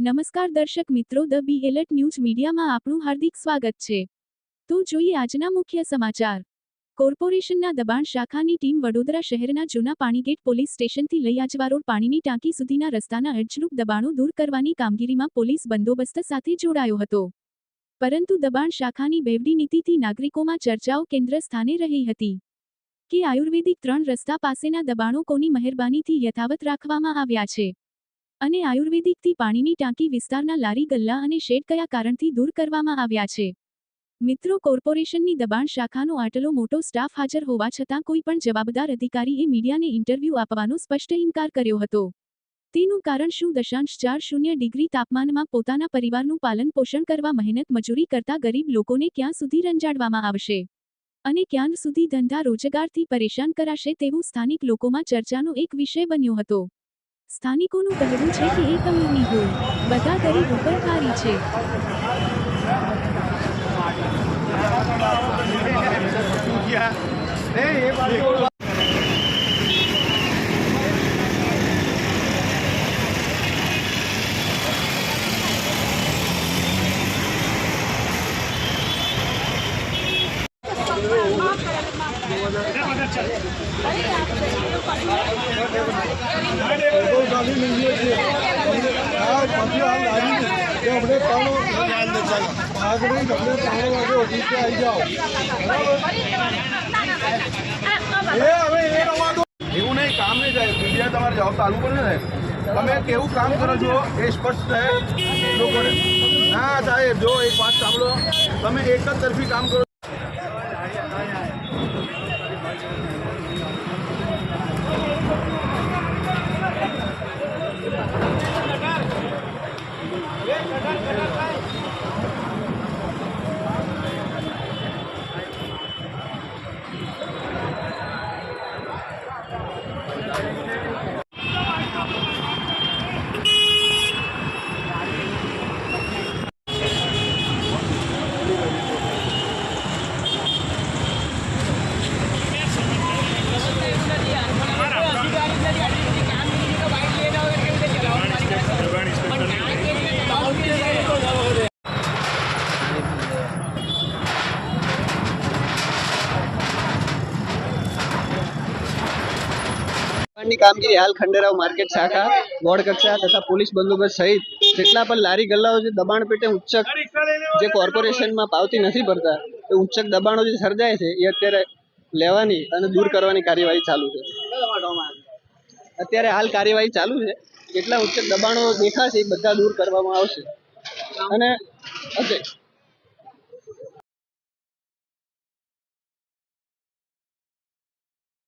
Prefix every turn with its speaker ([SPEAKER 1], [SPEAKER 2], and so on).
[SPEAKER 1] નમસ્કાર દર્શક મિત્રો, ધ બી એલર્ટ ન્યૂઝ મીડિયામાં આપનું હાર્દિક સ્વાગત છે। તો જોઈએ આજના મુખ્ય સમાચાર। કોર્પોરેશનના દબાણ શાખાની ટીમ વડોદરા શહેરના જૂના પાણીગેટ પોલીસ સ્ટેશનથી લઈ આજવા રોડ પાણીની ટાંકી સુધીના રસ્તાના અડચણરૂપ દબાણો દૂર કરવાની કામગીરીમાં પોલીસ બંદોબસ્ત સાથે જોડાયો હતો, પરંતુ દબાણ શાખાની બેવડી નીતિથી નાગરિકોમાં ચર્ચાઓ કેન્દ્ર સ્થાને રહી હતી કે આયુર્વેદિક 3 રસ્તા પાસેના દબાણો કોની મહેરબાનીથી યથાવત રાખવામાં આવ્યા છે અને આયુર્વેદિકથી પાણીની ટાંકી વિસ્તારના લારી ગલ્લા અને શેડ કયા કારણથી દૂર કરવામાં આવ્યા છે। મિત્રો, કોર્પોરેશનની દબાણ શાખાનો આટલો મોટો સ્ટાફ હાજર હોવા છતાં કોઈ પણ જવાબદાર અધિકારીએ મીડિયાને ઇન્ટરવ્યૂ આપવાનો સ્પષ્ટ ઇનકાર કર્યો હતો। તેનું કારણ શું? 0.40 ડિગ્રી તાપમાનમાં પોતાના પરિવારનું પાલન પોષણ કરવા મહેનત મજૂરી કરતા ગરીબ લોકોને ક્યાં સુધી રંજાડવામાં આવશે અને ક્યાં સુધી ધંધા રોજગારથી પરેશાન કરાશે તેવું સ્થાનિક લોકોમાં ચર્ચાનો એક વિષય બન્યો હતો। સ્થાનિકોનું કહેવું છે કે એક અમીરની ભૂલ બધા ગરીબ ઉપર ભારી છે।
[SPEAKER 2] એવું નહીં, કામ નહીં થાય, મીડિયા તમારે જવાબ ચાલુ કરે ને તમે કેવું કામ કરો છો એ સ્પષ્ટ થાય લોકોને। ના સાહેબ, જો એક વાત સાંભળો, તમે એક જ તરફી કામ કરો।
[SPEAKER 3] ની કામગીરી હાલ ખંડેરાવ માર્કેટ શાખા વોર્ડ કક્ષા તથા પોલીસ બંદોબસ્ત સહિત જેટલા પણ લારી ગલ્લાઓ જે દબાણ પેટે ઉચ્ચક જે કોર્પોરેશનમાં પાવતી નથી ભરતા એ ઉચ્ચક દબાણો જે સર્જાય છે એ અત્યારે લેવાની અને દૂર કરવાની કાર્યવાહી ચાલુ છે। અત્યારે હાલ કાર્યવાહી ચાલુ છે, જેટલા ઉચ્ચક દબાણો દેખાશે એ બધા દૂર કરવામાં આવશે અને